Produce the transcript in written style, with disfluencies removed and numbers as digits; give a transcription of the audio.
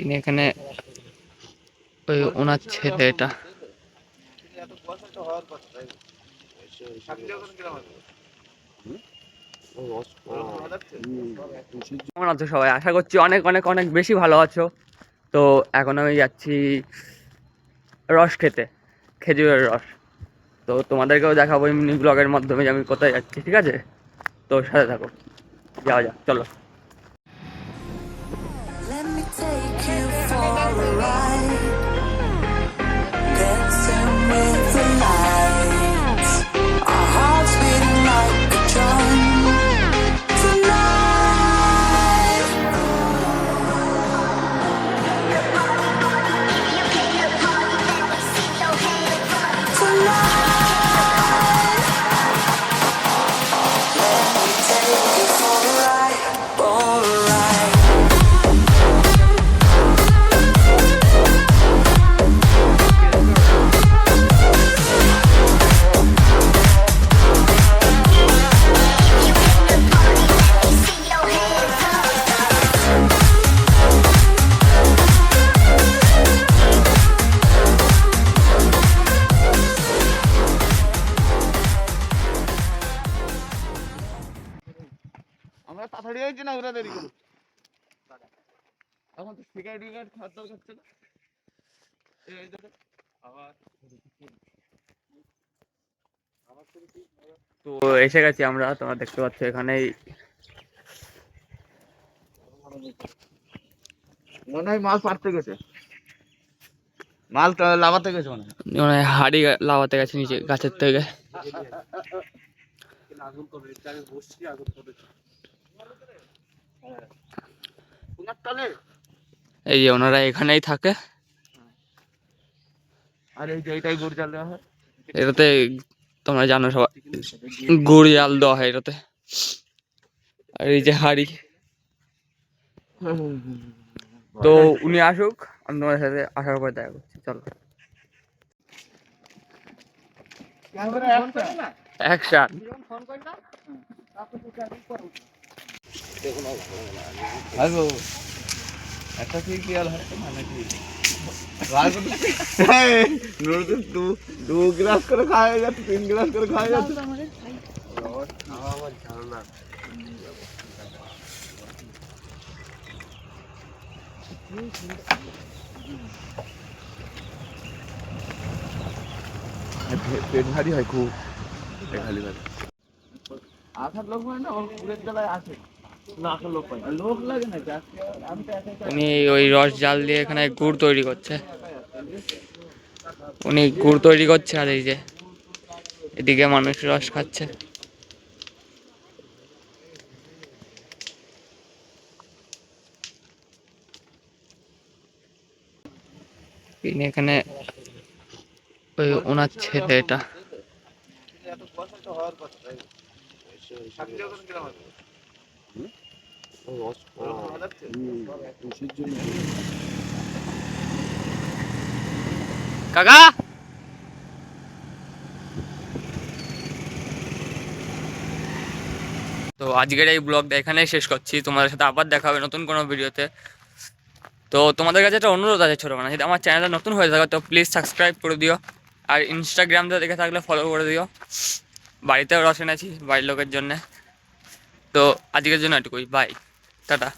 ইনি এখানে ওই ওনার ছেলে এটা। কেমন আছো সবাই? আশা করছি অনেক অনেক অনেক বেশি ভালো আছো। তো এখন আমি যাচ্ছি রস খেতে, খেজুরের রস। তো তোমাদেরকেও দেখাবো মিনি ব্লগের মাধ্যমে যে আমি কোথায় যাচ্ছি, ঠিক আছে? তো সাথে থাকো, যাওয়া যাক, চলো। Let me take you for a ride. Dancing with the lights. Our hearts beating like a drum. Tonight. Tonight. Let me take you for a ride. For a ride. আমরা তাড়াতাড়ি হয়েছি না, ওরা দেরি করুক। এখন তো সিগারেট খাওয়ার দরকার ছিল। তো এসে গেছি আমরা, তোমরা দেখতে পাচ্ছ এখানেই। মনে হয় মাল পাড়তে গেছে, মাল লাভাতে গেছে মনে হয়। মানে হাড়ি লাগাতে গেছে নিচে গাছের থেকে। এই যে ওনারা এখানেই থাকে। আর এই যে এইটাই গুড় জাল দেওয়া হয় এটাতে, তোমরা জানো সবাই, গুড় জাল দেওয়া হয় এটাতে। আর এই যে হাড়ি। তো উনি আসুক, আমি তোমার সাথে আসার পর দেখা করছি, চলো। অ্যাকশন। একটা কি খেয়াল হয় মানে কি দু গ্লাস করে খাওয়া যাচ্ছে, 3 গ্লাস করে খাওয়া যাচ্ছে। পেট ভারী হয় খুব, খালি ভারী। আসার লোক হয় না, পুরের জ্বালায় আসে না, আসার লোক হয় লোক লাগে না। উনি ওই রস জাল দিয়ে এখানে গুড় তৈরি করছে। উনি গুড় তৈরি করছে, আর এই যে এদিকে মানুষ রস খাচ্ছে। ইনি এখানে ওই ওনার ছেলে এটা। কাকা, তো আজকের এই ব্লগটা এখানেই শেষ করছি। তোমাদের সাথে আবার দেখা হবে নতুন কোনো ভিডিওতে। তো তোমাদের কাছে একটা অনুরোধ আছে ছোটো, মানে যদি আমার চ্যানেলটা নতুন হয়ে থাকে তো প্লিজ সাবস্ক্রাইব করে দিও। আর ইনস্টাগ্রামটা দেখে থাকলে ফলো করে দিও। বাড়িতেও রস এনেছি বাড়ির লোকের জন্যে। তো আজকের জন্য এটুকুই, বাই, টাটা।